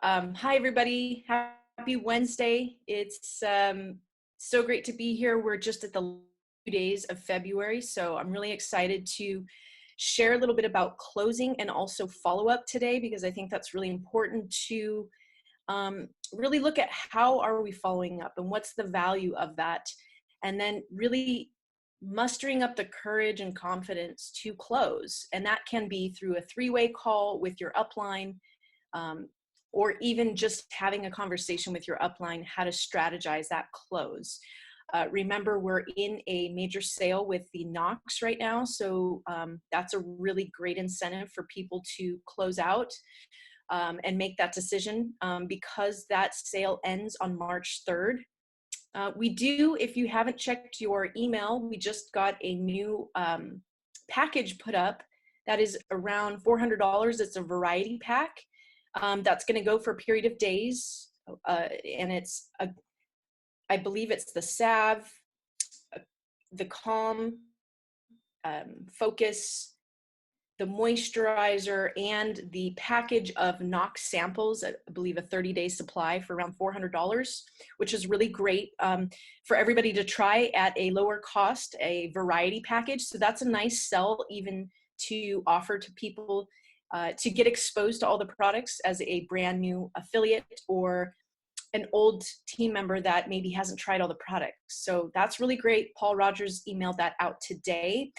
Hi, everybody. Happy Wednesday. It's so great to be here. We're just at the days of February, so I'm really excited to share a little bit about closing and also follow-up today, because I think that's really important to really look at how are we following up and what's the value of that, and then really mustering up the courage and confidence to close. And that can be through a three-way call with your upline, um, or even just having a conversation with your upline, how to strategize that close. Remember, we're in a major sale with the Knox right now, so that's a really great incentive for people to close out and make that decision, because that sale ends on March 3rd. We do, if you haven't checked your email, we just got a new package put up that is around $400. It's a variety pack. That's going to go for a period of days, and I believe it's the salve, the calm, focus, the moisturizer, and the package of Knox samples. I believe a 30-day supply for around $400, which is really great for everybody to try at a lower cost, a variety package. So that's a nice sell even to offer to people to get exposed to all the products as a brand new affiliate or an old team member that maybe hasn't tried all the products. So that's really great. Paul Rogers emailed that out today.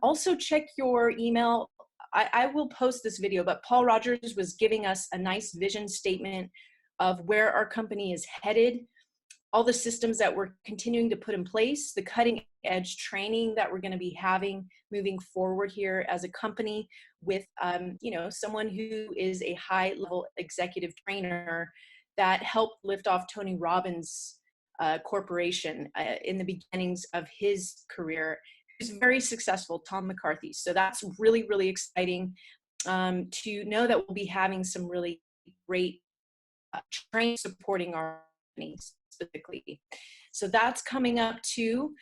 Also check your email. I will post this video, but Paul Rogers was giving us a nice vision statement of where our company is headed, all the systems that we're continuing to put in place, the cutting edge training that we're going to be having moving forward here as a company with, someone who is a high level executive trainer that helped lift off Tony Robbins' corporation in the beginnings of his career. He was very successful, Tom McCarthy. So that's really, really exciting to know that we'll be having some really great training supporting our companies specifically. So that's coming up too.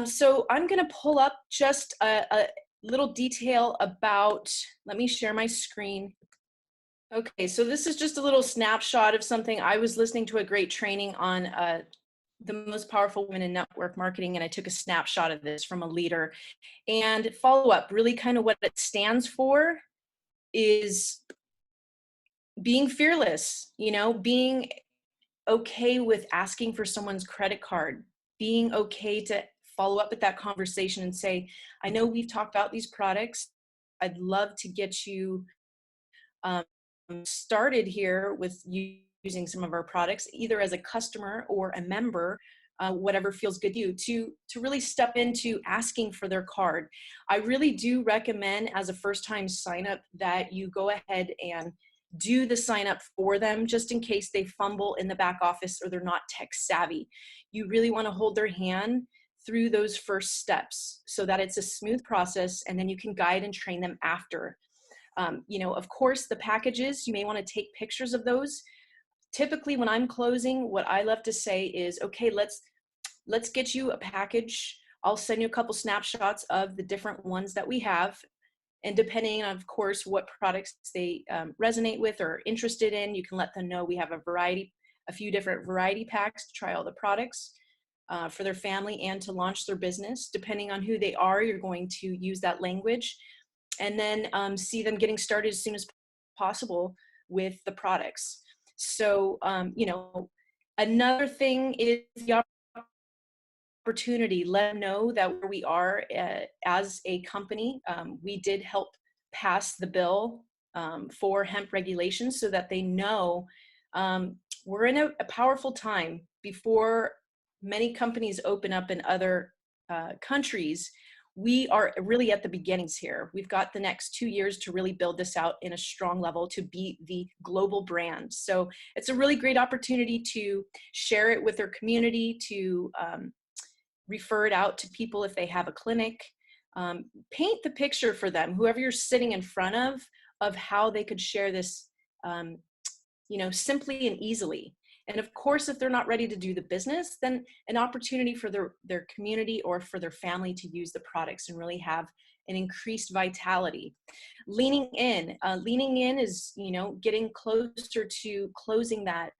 So I'm going to pull up just a little detail about, let me share my screen. Okay, so this is just a little snapshot of something. I was listening to a great training on the most powerful women in network marketing, and I took a snapshot of this from a leader. And follow up, really kind of what it stands for is being fearless, being okay with asking for someone's credit card, being okay to follow up with that conversation and say, I know we've talked about these products. I'd love to get you started here with using some of our products, either as a customer or a member, whatever feels good to you, to really step into asking for their card. I really do recommend, as a first-time sign-up, that you go ahead and do the sign up for them, just in case they fumble in the back office or they're not tech savvy. You really want to hold their hand through those first steps so that it's a smooth process, and then you can guide and train them after. Of course, the packages, you may want to take pictures of those. Typically, when I'm closing, what I love to say is, okay, let's get you a package. I'll send you a couple snapshots of the different ones that we have. And depending on, of course, what products they resonate with or are interested in, you can let them know we have a few different variety packs to try all the products for their family and to launch their business. Depending on who they are, you're going to use that language, and then see them getting started as soon as possible with the products. So, another thing is the opportunity. Let them know that where we are as a company, we did help pass the bill for hemp regulations, so that they know we're in a powerful time before many companies open up in other countries. We are really at the beginnings here. We've got the next 2 years to really build this out in a strong level to be the global brand. So it's a really great opportunity to share it with their community, to refer it out to people if they have a clinic. Paint the picture for them, whoever you're sitting in front of how they could share this, simply and easily. And of course, if they're not ready to do the business, then an opportunity for their community or for their family to use the products and really have and increased vitality. Leaning in is, getting closer to closing that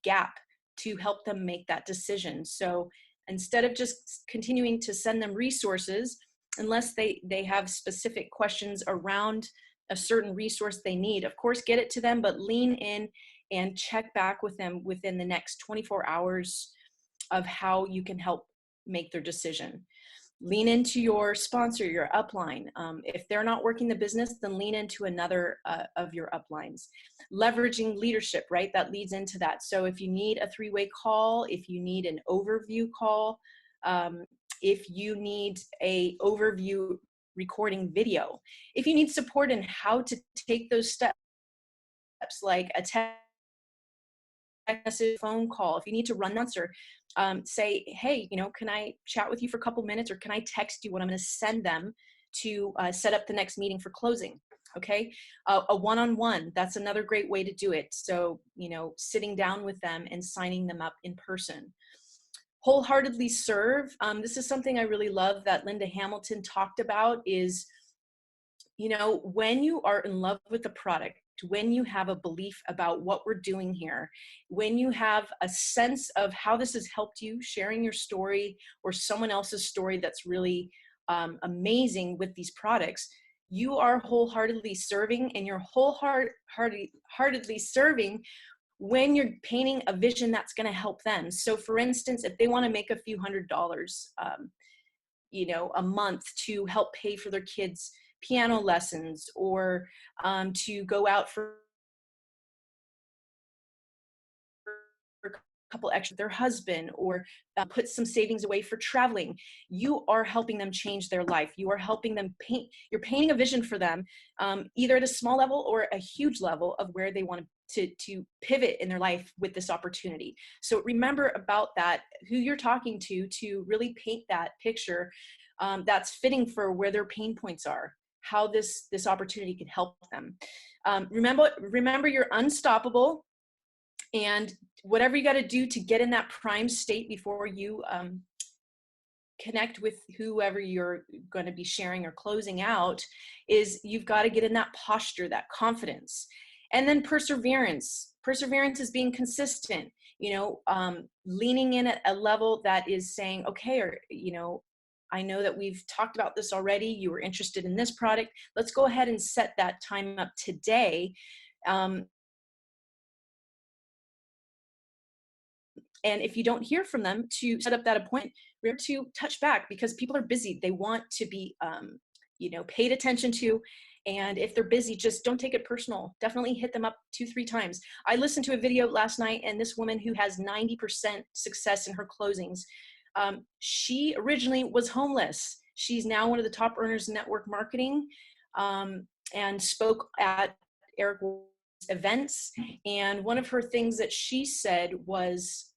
gap to help them make that decision. So instead of just continuing to send them resources, unless they have specific questions around a certain resource they need, of course, get it to them, but lean in and check back with them within the next 24 hours of how you can help make their decision. Lean into your sponsor, your upline. If they're not working the business, then lean into another of your uplines. Leveraging leadership, right? That leads into that. So if you need a three-way call, if you need an overview call, if you need a overview recording video, if you need support in how to take those steps, like a text message, phone call, if you need to run that, or say, hey, can I chat with you for a couple minutes, or can I text you what I'm going to send them to set up the next meeting for closing? Okay. A one-on-one, that's another great way to do it. So, sitting down with them and signing them up in person. Wholeheartedly serve. This is something I really love that Linda Hamilton talked about is, when you are in love with the product, when you have a belief about what we're doing here, when you have a sense of how this has helped you, sharing your story or someone else's story that's really amazing with these products, you are wholeheartedly serving, and you're wholeheartedly serving when you're painting a vision that's going to help them. So for instance, if they want to make a few $100s, a month to help pay for their kids' piano lessons, or to go out for a couple extra, their husband, or put some savings away for traveling, you are helping them change their life. You are helping them you're painting a vision for them, either at a small level or a huge level of where they want to pivot in their life with this opportunity. So remember about that, who you're talking to really paint that picture that's fitting for where their pain points are, how this opportunity can help them. Remember you're unstoppable, and whatever you got to do to get in that prime state before you connect with whoever you're going to be sharing or closing out, is you've got to get in that posture, that confidence. And then perseverance is being consistent, leaning in at a level that is saying, okay, or, I know that we've talked about this already. You were interested in this product. Let's go ahead and set that time up today. And if you don't hear from them, to set up that appointment, remember to touch back, because people are busy. They want to be, paid attention to. And if they're busy, just don't take it personal. Definitely hit them up 2-3 times. I listened to a video last night, and this woman who has 90% success in her closings, she originally was homeless. She's now one of the top earners in network marketing, and spoke at Eric events. And one of her things that she said was,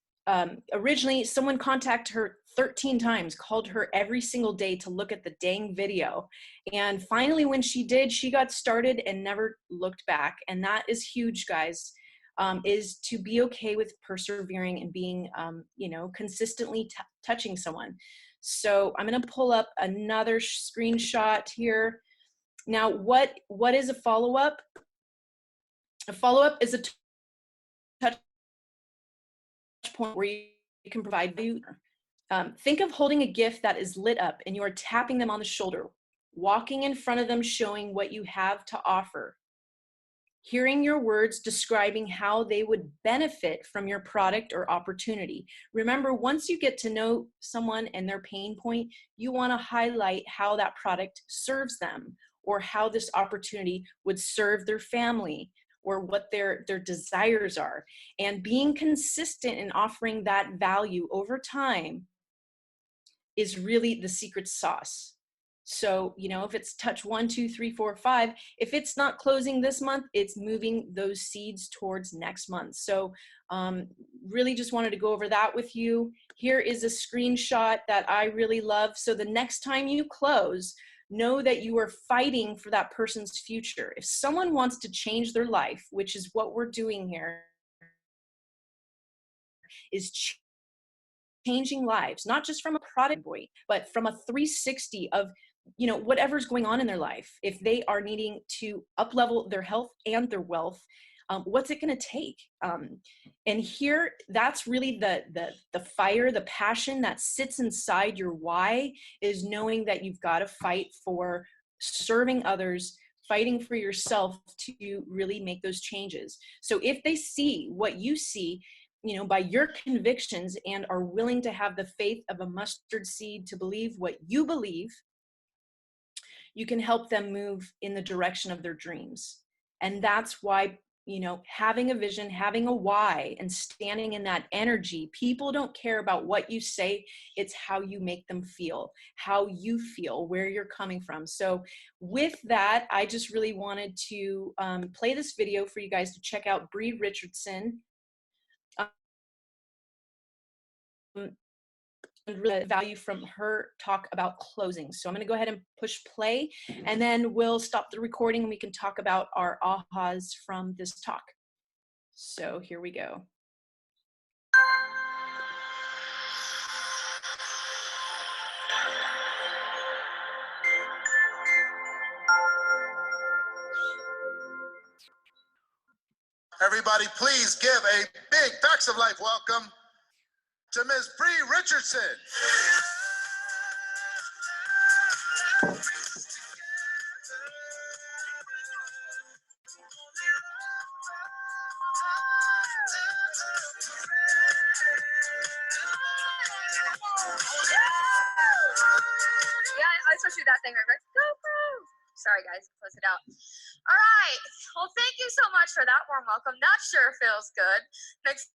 originally someone contacted her 13 times, called her every single day to look at the dang video. And finally, when she did, she got started and never looked back. And that is huge, guys, is to be okay with persevering and being, consistently touching someone. So I'm going to pull up another screenshot here. Now, what is a follow-up? A follow-up is a touch point where you can provide value. Think of holding a gift that is lit up, and you are tapping them on the shoulder, walking in front of them, showing what you have to offer, hearing your words describing how they would benefit from your product or opportunity. Remember, once you get to know someone and their pain point, you want to highlight how that product serves them, or how this opportunity would serve their family, or what their desires are. And being consistent in offering that value over time is really the secret sauce. So, if it's touch 1, 2, 3, 4, 5, if it's not closing this month, it's moving those seeds towards next month. So really just wanted to go over that with you. Here is a screenshot that I really love. So the next time you close, know that you are fighting for that person's future. If someone wants to change their life, which is what we're doing here, is changing lives, not just from a product point, but from a 360 of you know, whatever's going on in their life, if they are needing to up level their health and their wealth, what's it going to take? And here, that's really the fire, the passion that sits inside your why, is knowing that you've got to fight for serving others, fighting for yourself to really make those changes. So if they see what you see, you know, by your convictions, and are willing to have the faith of a mustard seed to believe what you believe, you can help them move in the direction of their dreams. And that's why, you know, having a vision, having a why, and standing in that energy, people don't care about what you say. It's how you make them feel, how you feel, where you're coming from. So with that, I just really wanted to play this video for you guys to check out Bree Richardson. Value from her talk about closing. So I'm going to go ahead and push play, and then we'll stop the recording and we can talk about our ahas from this talk. So here we go. Everybody, please give a big Facts of Life welcome to Ms. Bree Richardson. I supposed to do that thing, right? Go, go. Sorry, guys, close it out. All right. Well, thank you so much for that warm welcome. That sure feels good. Makes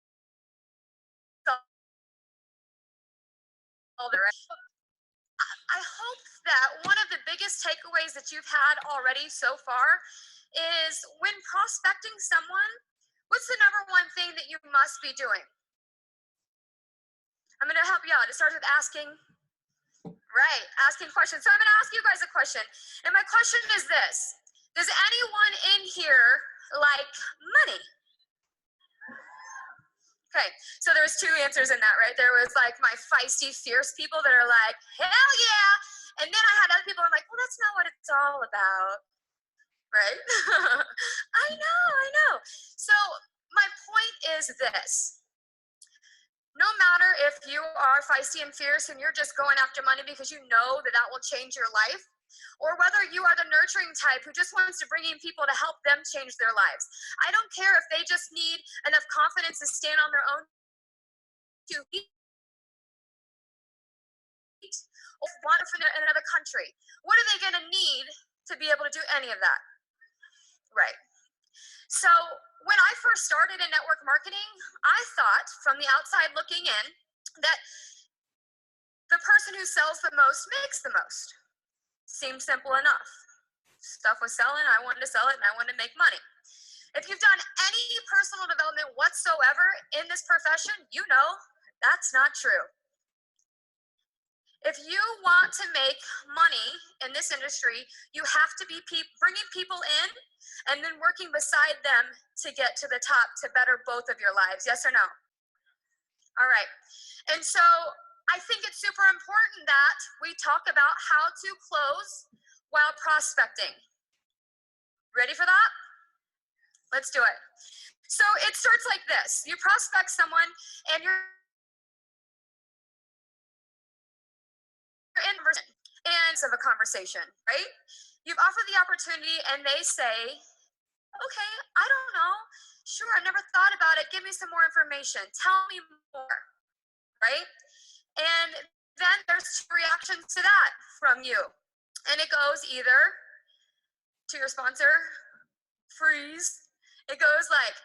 I hope that one of the biggest takeaways that you've had already so far is when prospecting someone, what's the number one thing that you must be doing? I'm going to help you out. It starts with asking. Right, asking questions. So I'm going to ask you guys a question. And my question is this. Does anyone in here like money? Okay, so there's two answers in that, right? There was like my feisty, fierce people that are like, hell yeah. And then I had other people who are like, well, that's not what it's all about. Right? I know. So my point is this. No matter if you are feisty and fierce and you're just going after money because you know that that will change your life, or whether you are the nurturing type who just wants to bring in people to help them change their lives. I don't care if they just need enough confidence to stand on their own to eat or want to in another country. What are they going to need to be able to do any of that? Right. So when I first started in network marketing, I thought from the outside looking in that the person who sells the most makes the most. Seemed simple enough. Stuff was selling, I wanted to sell it, and I wanted to make money. If you've done any personal development whatsoever in this profession, you know that's not true. If you want to make money in this industry, you have to be bringing people in and then working beside them to get to the top to better both of your lives. Yes or no? All right. And so I think it's super important that we talk about how to close while prospecting. Ready for that? Let's do it. So it starts like this. You prospect someone and you're in of a conversation, right? You've offered the opportunity and they say, okay, I don't know. Sure, I've never thought about it. Give me some more information. Tell me more, right? And then there's two reactions to that from you. And it goes either to your sponsor, freeze. It goes like,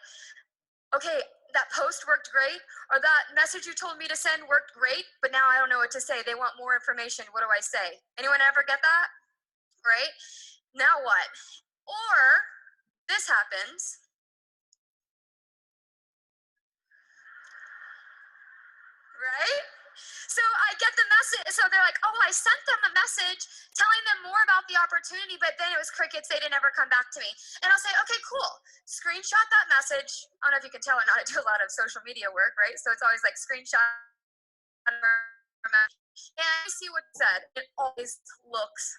okay, that post worked great, or that message you told me to send worked great, but now I don't know what to say. They want more information. What do I say? Anyone ever get that? Right? Now what? Or this happens. Right? So I get the message. So they're like, oh, I sent them a message telling them more about the opportunity, but then it was crickets. They didn't ever come back to me. And I'll say, okay, cool. Screenshot that message. I don't know if you can tell or not. I do a lot of social media work, right? So it's always like screenshot. And you see what it said. It always looks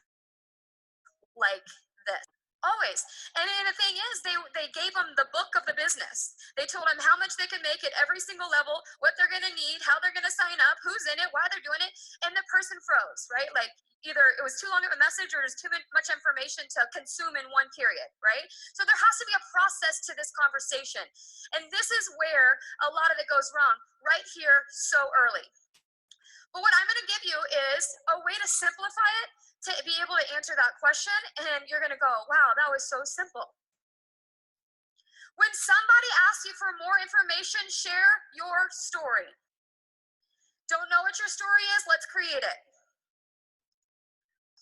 like this. Always. And the thing is, they gave them the book of the business. They told them how much they can make at every single level, what they're going to need, how they're going to sign up, who's in it, why they're doing it. And the person froze, right? Like either it was too long of a message or there's too much information to consume in one period, right? So there has to be a process to this conversation. And this is where a lot of it goes wrong, right here so early. But what I'm going to give you is a way to simplify it to be able to answer that question, and you're going to go, wow, that was so simple. When somebody asks you for more information, share your story. Don't know what your story is? Let's create it.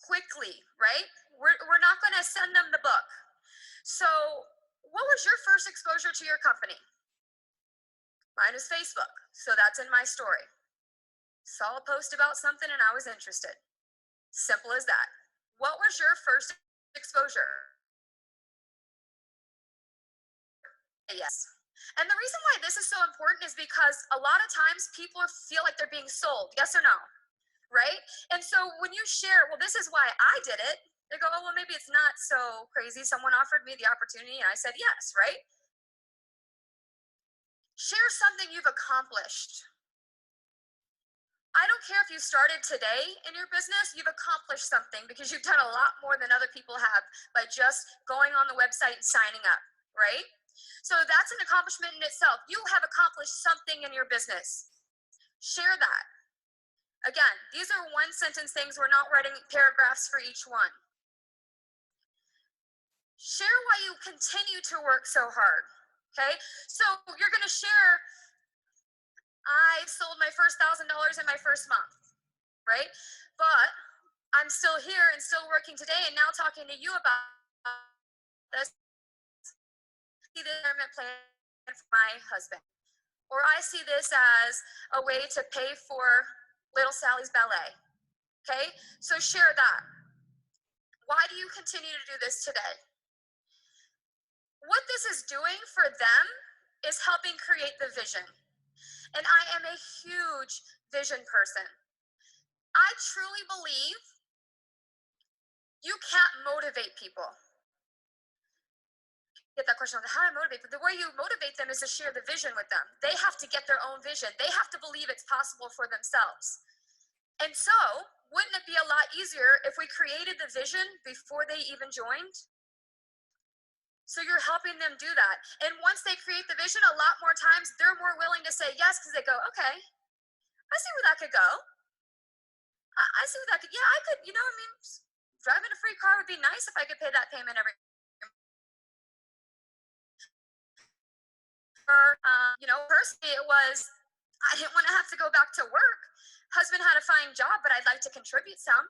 Quickly, right? We're not going to send them the book. So what was your first exposure to your company? Mine is Facebook, so that's in my story. Saw a post about something and I was interested. Simple as that. What was your first exposure? Yes. And the reason why this is so important is because a lot of times people feel like they're being sold, yes or no, right? And so when you share, well, this is why I did it, they go, oh, well, maybe it's not so crazy. Someone offered me the opportunity and I said yes, right? Share something you've accomplished. I don't care if you started today in your business, you've accomplished something because you've done a lot more than other people have by just going on the website and signing up, right? So that's an accomplishment in itself. You have accomplished something in your business. Share that. Again, these are one sentence things. We're not writing paragraphs for each one. Share why you continue to work so hard, okay? So you're going to share, I sold my first $1,000 in my first month, right? But I'm still here and still working today and now talking to you about this. See the retirement plan for my husband. Or I see this as a way to pay for little Sally's ballet. Okay? So share that. Why do you continue to do this today? What this is doing for them is helping create the vision. And I am a huge vision person. I truly believe you can't motivate people. Get that question on how to motivate, but the way you motivate them is to share the vision with them. They have to get their own vision. They have to believe it's possible for themselves. And so, wouldn't it be a lot easier if we created the vision before they even joined? So you're helping them do that. And once they create the vision, a lot more times they're more willing to say yes because they go, okay, I see where that could go. I see where that could, yeah, I could, you know, I mean, driving a free car would be nice if I could pay that payment every personally it was, I didn't want to have to go back to work. Husband had a fine job, but I'd like to contribute some,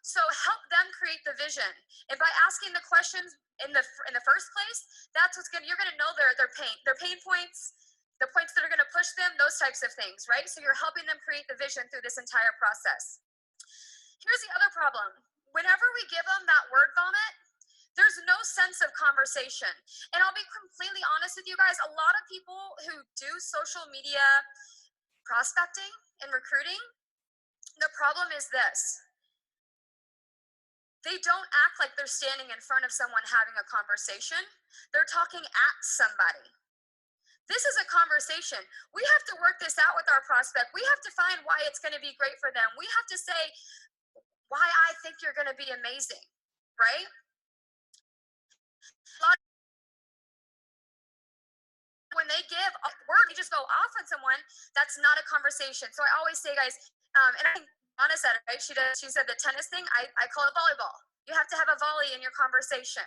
so help them create the vision. And by asking the questions in the first place, that's you're going to know their pain points, the points that are going to push them, those types of things, right? So you're helping them create the vision through this entire process. Here's the other problem. Whenever we give them that word vomit, there's no sense of conversation. And I'll be completely honest with you guys, a lot of people who do social media prospecting and recruiting, the problem is this. They don't act like they're standing in front of someone having a conversation. They're talking at somebody. This is a conversation. We have to work this out with our prospect. We have to find why it's going to be great for them. We have to say why I think you're going to be amazing, right? When they give a word, they just go off on someone. That's not a conversation. So I always say, guys, and I think Anna said it, right? She said the tennis thing, I call it volleyball. You have to have a volley in your conversation.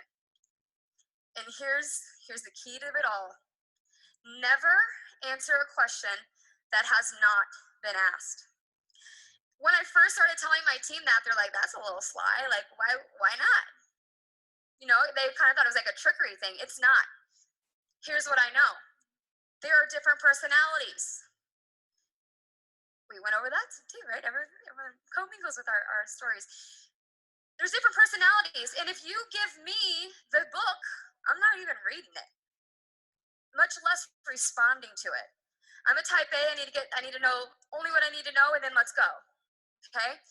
And here's the key to it all. Never answer a question that has not been asked. When I first started telling my team that, they're like, that's a little sly. Like, why not? They kind of thought it was like a trickery thing. It's not. Here's what I know. There are different personalities. We went over that too, right? Everyone commingles with our stories. There's different personalities. And if you give me the book, I'm not even reading it, much less responding to it. I'm a type A. I need to know only what I need to know, and then let's go. Okay?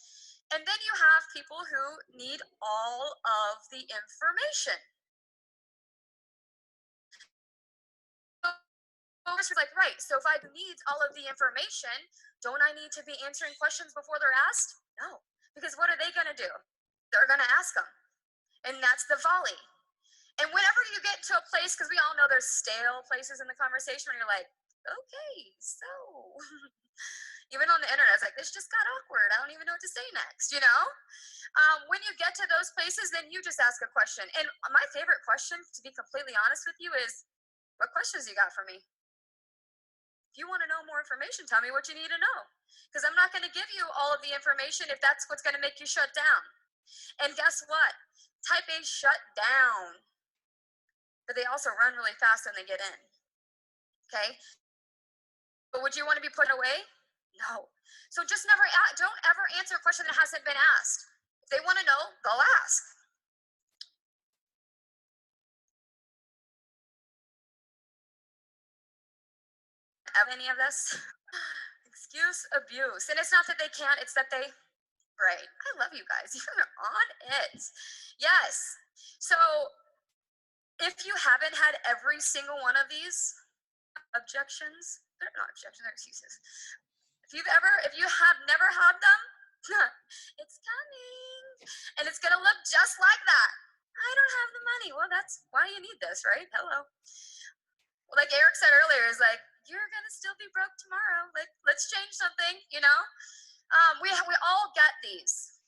And then you have people who need all of the information. So like, right, so if I need all of the information, don't I need to be answering questions before they're asked? No, because what are they going to do? They're going to ask them. And that's the volley. And whenever you get to a place, because we all know there's stale places in the conversation where you're like, okay, so even on the internet, it's like, this just got awkward. I don't even know what to say next, you know? When you get to those places, then you just ask a question. And my favorite question, to be completely honest with you, is, what questions you got for me? If you want to know more information, tell me what you need to know. Because I'm not going to give you all of the information if that's what's going to make you shut down. And guess what? Type A shut down. But they also run really fast when they get in. Okay? But would you want to be put away? No. So just don't ever answer a question that hasn't been asked. If they want to know, go ask. Any of this? Excuse abuse. And it's not that they can't, it's that they, right. I love you guys. You're on it. Yes. So if you haven't had every single one of these objections, they're not objections, they're excuses. If you have never had them, it's coming. And it's going to look just like that. I don't have the money. Well, that's why you need this, right? Hello. Well, like Eric said earlier, is like, you're going to still be broke tomorrow. Like, let's change something, you know? We all get these.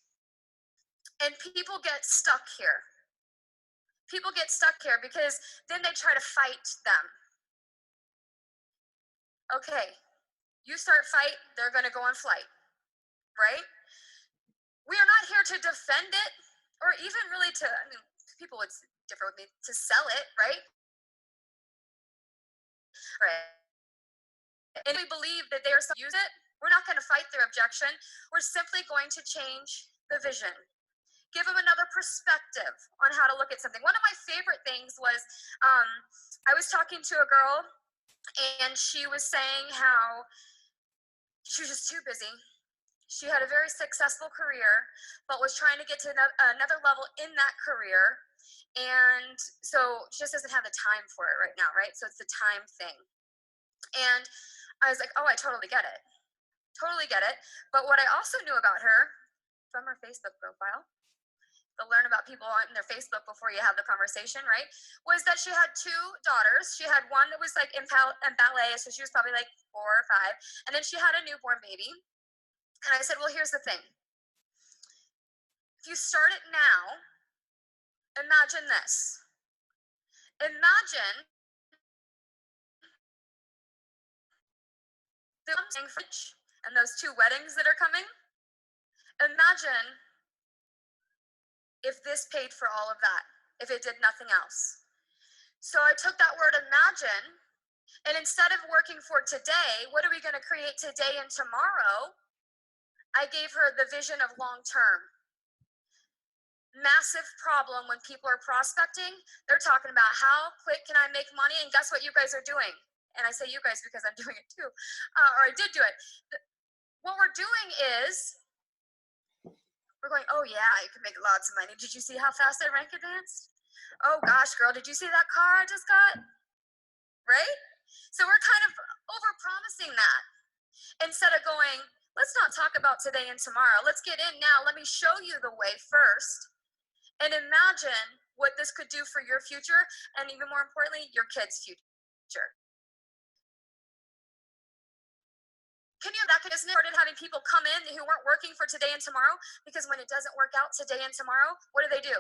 And people get stuck here. People get stuck here because then they try to fight them. Okay, you start fight, they're going to go on flight, right? We are not here to defend it or even really to, I mean, people would differ with me, to sell it, right? Right. And we believe that they are supposed to use it. We're not going to fight their objection. We're simply going to change the vision. Give them another perspective on how to look at something. One of my favorite things was I was talking to a girl and she was saying how she was just too busy. She had a very successful career, but was trying to get to another level in that career. And so she just doesn't have the time for it right now, right? So it's the time thing. And I was like, oh, I totally get it. Totally get it. But what I also knew about her from her Facebook profile, to learn about people on their Facebook before you have the conversation, right, was that she had two daughters. She had one that was like in ballet, so she was probably like 4 or 5. And then she had a newborn baby. And I said, well, here's the thing. If you start it now, imagine this. Imagine and those 2 weddings that are coming. Imagine if this paid for all of that, if it did nothing else. So I took that word imagine, and instead of working for today, what are we going to create today and tomorrow? I gave her the vision of long term. Massive problem when people are prospecting. They're talking about how quick can I make money, and guess what you guys are doing? And I say you guys because I'm doing it too, or I did do it. What we're doing is we're going, oh yeah, you can make lots of money. Did you see how fast that rank advanced? Oh gosh, girl, did you see that car I just got? Right? So we're kind of over-promising that. Instead of going, let's not talk about today and tomorrow. Let's get in now. Let me show you the way first. And imagine what this could do for your future, and even more importantly, your kids' future. Can you imagine that started having people come in who weren't working for today and tomorrow? Because when it doesn't work out today and tomorrow, what do?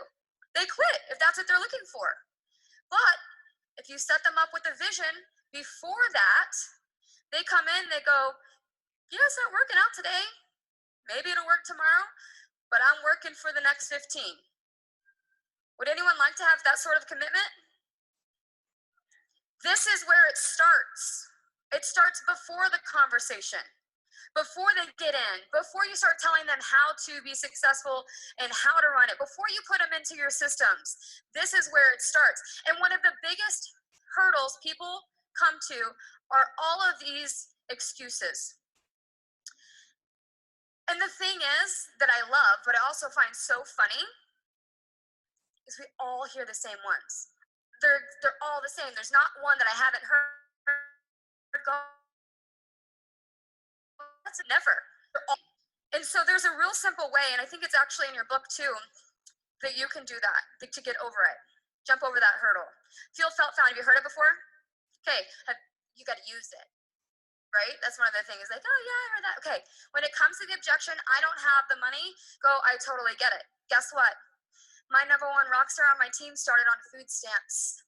They quit if that's what they're looking for. But if you set them up with a vision before that, they come in, they go, yeah, it's not working out today. Maybe it'll work tomorrow, but I'm working for the next 15. Would anyone like to have that sort of commitment? This is where it starts. It starts before the conversation, before they get in, before you start telling them how to be successful and how to run it, before you put them into your systems. This is where it starts. And one of the biggest hurdles people come to are all of these excuses. And the thing is that I love, but I also find so funny, is we all hear the same ones. They're all the same. There's not one that I haven't heard go. That's never. And so there's a real simple way, and I think it's actually in your book too, that you can do that to get over it. Jump over that hurdle. Feel, felt, found. Have you heard it before? Okay, you got to use it, right? That's one of the things. Like, oh yeah, I heard that. Okay, when it comes to the objection, I don't have the money. Go, I totally get it. Guess what? My #1 rock star on my team started on food stamps.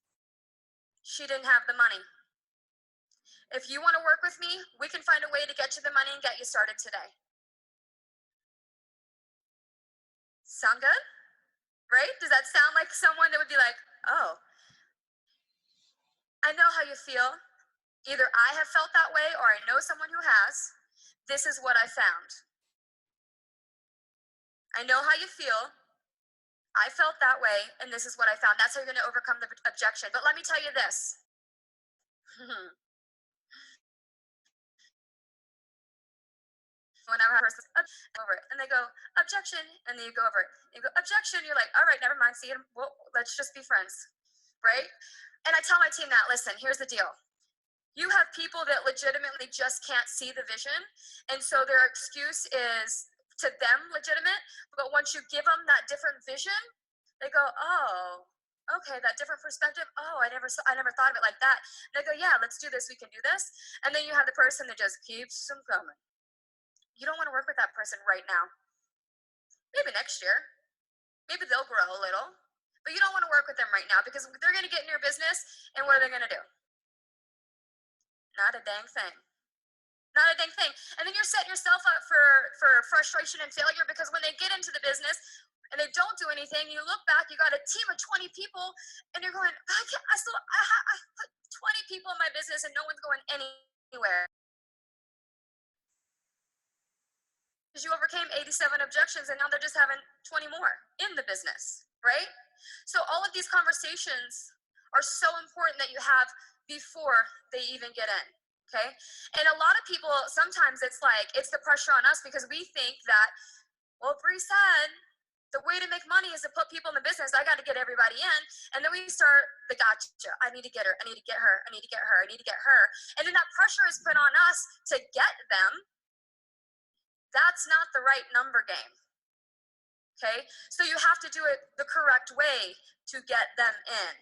She didn't have the money. If you want to work with me, we can find a way to get you the money and get you started today. Sound good? Right? Does that sound like someone that would be like, oh, I know how you feel. Either I have felt that way or I know someone who has. This is what I found. I know how you feel. I felt that way, and this is what I found. That's how you're going to overcome the objection. But let me tell you this. Whenever I person over it, and they go objection, and then you go over it. You go objection. You're like, all right, never mind. See, well, let's just be friends, right? And I tell my team that, listen, here's the deal. You have people that legitimately just can't see the vision, and so their excuse is to them legitimate. But once you give them that different vision, they go, oh, okay, that different perspective. Oh, I never thought of it like that. And they go, yeah, let's do this. We can do this. And then you have the person that just keeps them coming. You don't want to work with that person right now. Maybe next year. Maybe they'll grow a little. But you don't want to work with them right now because they're going to get in your business, and what are they going to do? Not a dang thing. Not a dang thing. And then you're setting yourself up for frustration and failure because when they get into the business and they don't do anything, you look back, you got a team of 20 people, and you're going, I put 20 people in my business and no one's going anywhere. Because you overcame 87 objections and now they're just having 20 more in the business, right? So all of these conversations are so important that you have before they even get in, okay? And a lot of people, sometimes it's like, it's the pressure on us because we think that, well, Bree said, the way to make money is to put people in the business. I got to get everybody in. And then we start the gotcha. I need to get her. I need to get her. I need to get her. I need to get her. And then that pressure is put on us to get them. That's not the right number game, okay? So you have to do it the correct way to get them in.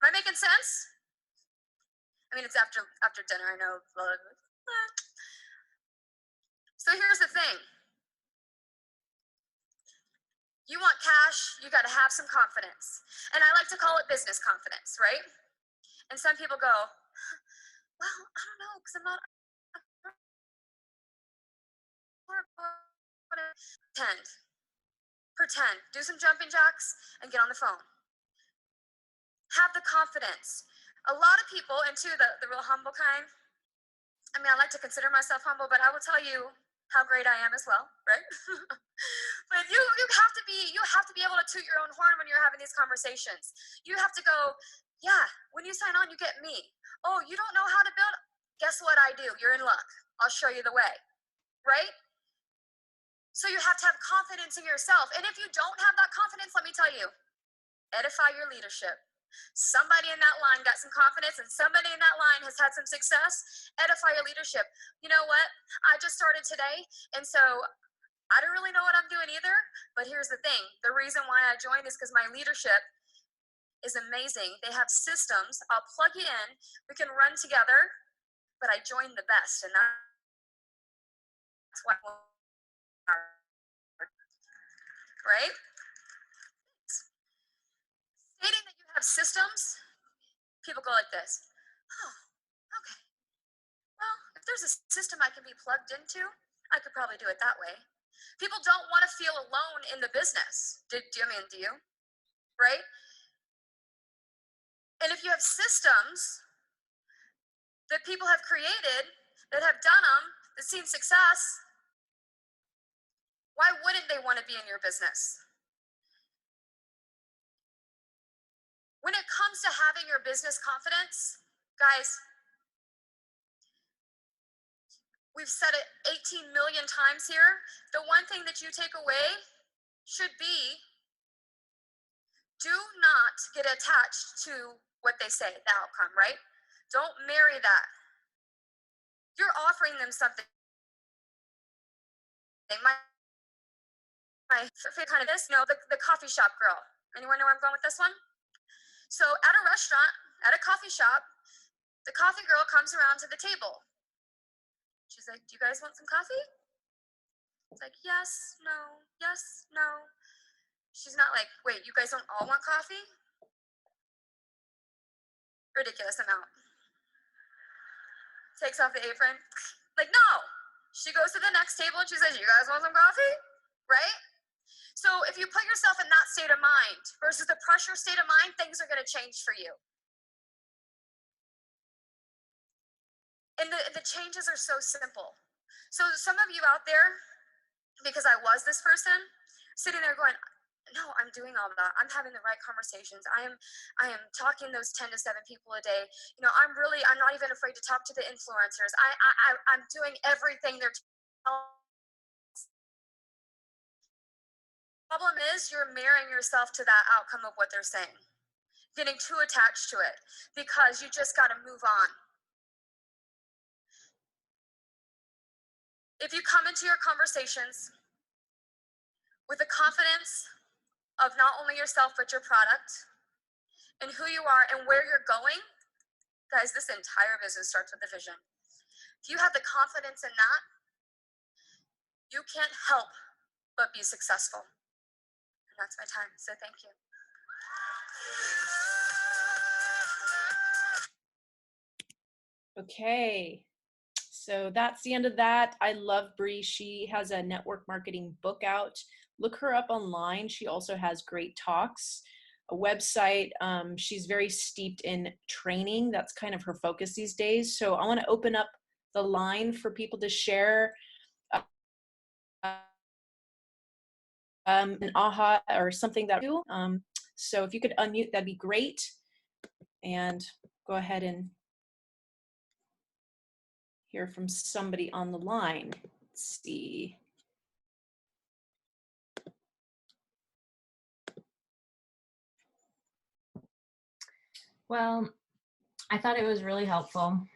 Am I making sense? I mean, it's after dinner, I know. So here's the thing. You want cash, you got to have some confidence. And I like to call it business confidence, right? And some people go, well, I don't know, because I'm not. Pretend, do some jumping jacks and get on the phone. Have the confidence. A lot of people, and too, the real humble kind, I mean, I like to consider myself humble, but I will tell you how great I am as well, right? But you have to be able to toot your own horn when you're having these conversations. You have to go, yeah, when you sign on, you get me. Oh, you don't know how to build? Guess what I do? You're in luck. I'll show you the way, right? So you have to have confidence in yourself. And if you don't have that confidence, let me tell you, edify your leadership. Somebody in that line got some confidence and somebody in that line has had some success. Edify your leadership. You know what? I just started today, and so I don't really know what I'm doing either, but here's the thing. The reason why I joined is because my leadership is amazing. They have systems. I'll plug you in. We can run together, but I joined the best, and that's why, right? Stating that you have systems, people go like this. Oh, okay. Well, if there's a system I can be plugged into, I could probably do it that way. People don't want to feel alone in the business. Do you? Right? And if you have systems that people have created, that have done them, that seen success, why wouldn't they want to be in your business? When it comes to having your business confidence, guys, we've said it 18 million times here. The one thing that you take away should be, do not get attached to what they say, the outcome, right? Don't marry that. You're offering them something. My favorite kind of this, the coffee shop girl. Anyone know where I'm going with this one? So at a restaurant, at a coffee shop, the coffee girl comes around to the table. She's like, do you guys want some coffee? It's like, yes, no, yes, no. She's not like, wait, you guys don't all want coffee? Ridiculous amount. Takes off the apron. Like, no. She goes to the next table and she says, you guys want some coffee? Right? So if you put yourself in that state of mind versus the pressure state of mind, things are going to change for you. And the changes are so simple. So some of you out there, because I was this person, sitting there going, no, I'm doing all that. I'm having the right conversations. I am talking those 10 to 7 people a day. You know, I'm not even afraid to talk to the influencers. I'm doing everything they're telling. Problem is, you're marrying yourself to that outcome of what they're saying, getting too attached to it because you just got to move on. If you come into your conversations with the confidence of not only yourself but your product and who you are and where you're going, guys, this entire business starts with a vision. If you have the confidence in that, you can't help but be successful. And that's my time, so thank you. Okay, so that's the end of that. I love Bree. She has a network marketing book out. Look her up online. She also has great talks, a website. She's very steeped in training. That's kind of her focus these days. So I want to open up the line for people to share an aha or something that you. So if you could unmute, that'd be great. And go ahead and hear from somebody on the line. Let's see. Well, I thought it was really helpful.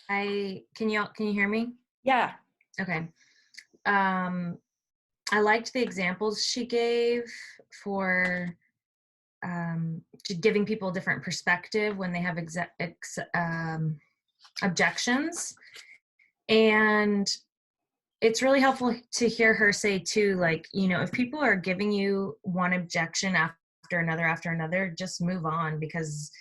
Can you hear me? Yeah. Okay. I liked the examples she gave for giving people a different perspective when they have objections. And it's really helpful to hear her say too, like, you know, if people are giving you one objection after another, just move on, because,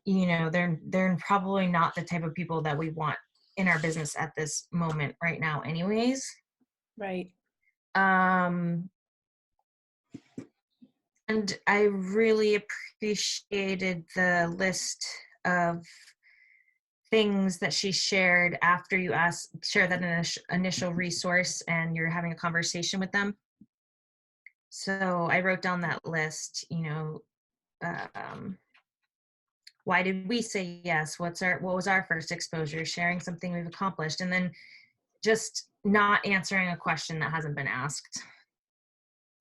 you know, they're probably not the type of people that we want in our business at this moment right now anyways. Right. And I really appreciated the list of things that she shared after you share that initial resource and you're having a conversation with them. So I wrote down that list, you know, why did we say yes? What was our first exposure? Sharing something we've accomplished, and then just not answering a question that hasn't been asked.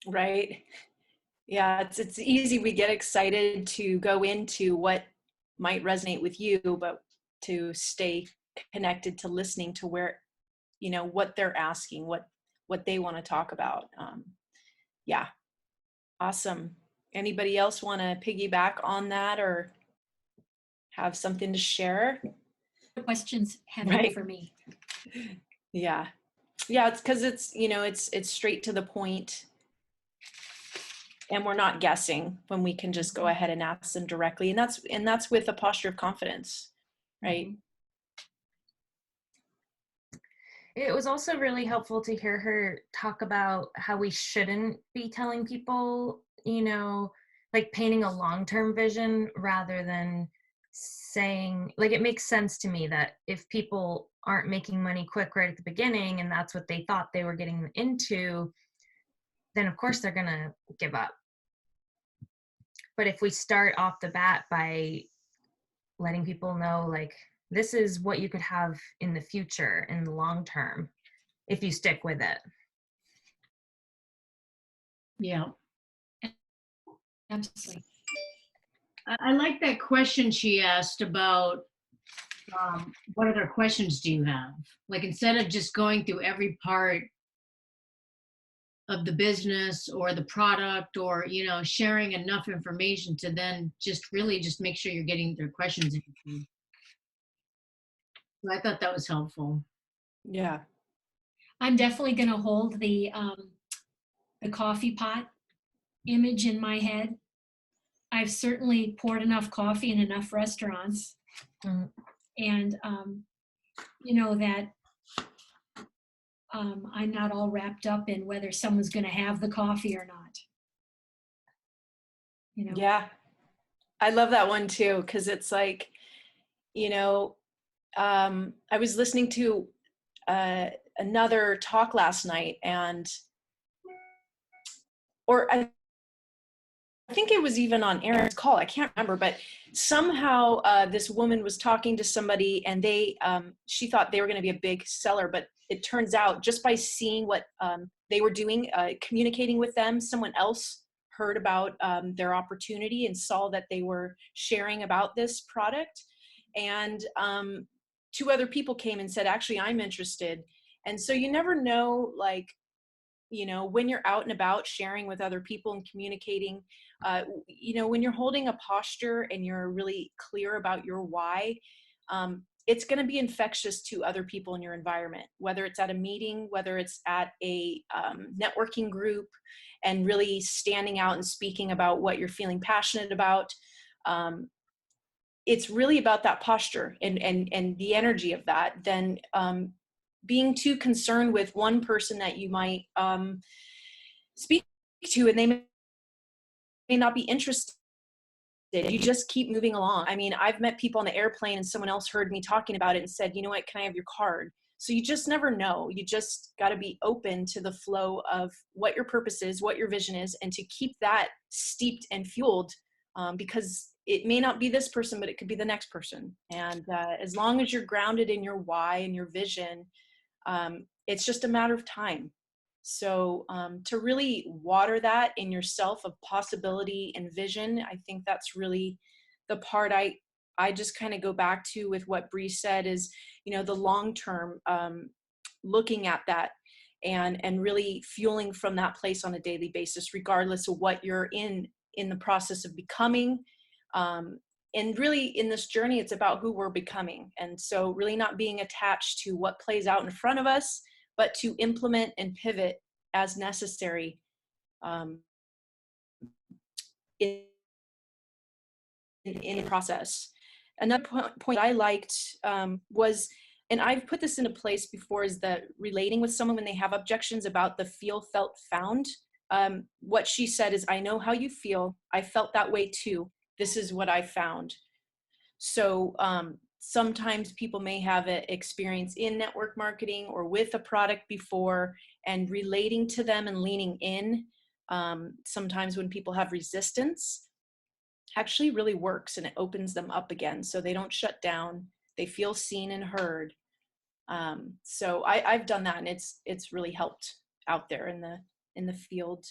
Right. Yeah, it's easy. We get excited to go into what might resonate with you, but to stay connected to listening to where, you know, what they're asking, what they want to talk about. Yeah. Awesome. Anybody else want to piggyback on that or have something to share? Questions have Right. it for me. Yeah. Yeah, it's because it's, you know, it's straight to the point. And we're not guessing when we can just go ahead and ask them directly. And that's with a posture of confidence, right? It was also really helpful to hear her talk about how we shouldn't be telling people, you know, like painting a long-term vision rather than saying, like, it makes sense to me that if people aren't making money quick right at the beginning and that's what they thought they were getting into, then of course they're gonna give up. But if we start off the bat by letting people know, like, this is what you could have in the future, in the long term, if you stick with it. Yeah. Absolutely. I like that question she asked about what other questions do you have? Like, instead of just going through every part of the business or the product, or, you know, sharing enough information to then just really just make sure you're getting their questions answered. So I thought that was helpful. Yeah. I'm definitely going to hold the coffee pot image in my head. I've certainly poured enough coffee in enough restaurants, and you know that I'm not all wrapped up in whether someone's going to have the coffee or not. You know. Yeah. I love that one too, because it's like, you know, I was listening to another talk last night, or I think it was even on Aaron's call. I can't remember, but somehow this woman was talking to somebody, and she thought they were going to be a big seller, but it turns out just by seeing what they were doing, communicating with them, someone else heard about their opportunity and saw that they were sharing about this product, and two other people came and said, actually, I'm interested. And so you never know, like, you know, when you're out and about sharing with other people and communicating, you know, when you're holding a posture and you're really clear about your why, it's going to be infectious to other people in your environment, whether it's at a meeting, whether it's at a networking group, and really standing out and speaking about what you're feeling passionate about. It's really about that posture and the energy of that, then being too concerned with one person that you might speak to, and they may not be interested. You just keep moving along. I mean, I've met people on the airplane and someone else heard me talking about it and said, you know what, can I have your card? So you just never know. You just got to be open to the flow of what your purpose is, what your vision is, and to keep that steeped and fueled, because it may not be this person, but it could be the next person. And as long as you're grounded in your why and your vision, it's just a matter of time. So to really water that in yourself of possibility and vision, I think that's really the part I just kind of go back to with what Bree said is, you know, the long term, looking at that and really fueling from that place on a daily basis, regardless of what you're in the process of becoming. And really in this journey, it's about who we're becoming. And so really not being attached to what plays out in front of us, but to implement and pivot as necessary in the process. Another point I liked was, and I've put this into place before, is the relating with someone when they have objections about the feel, felt, found. What she said is, I know how you feel. I felt that way too. This is what I found. So sometimes people may have an experience in network marketing or with a product before, and relating to them and leaning in. Sometimes when people have resistance, actually really works, and it opens them up again, so they don't shut down. They feel seen and heard. So I've done that, and it's really helped out there in the field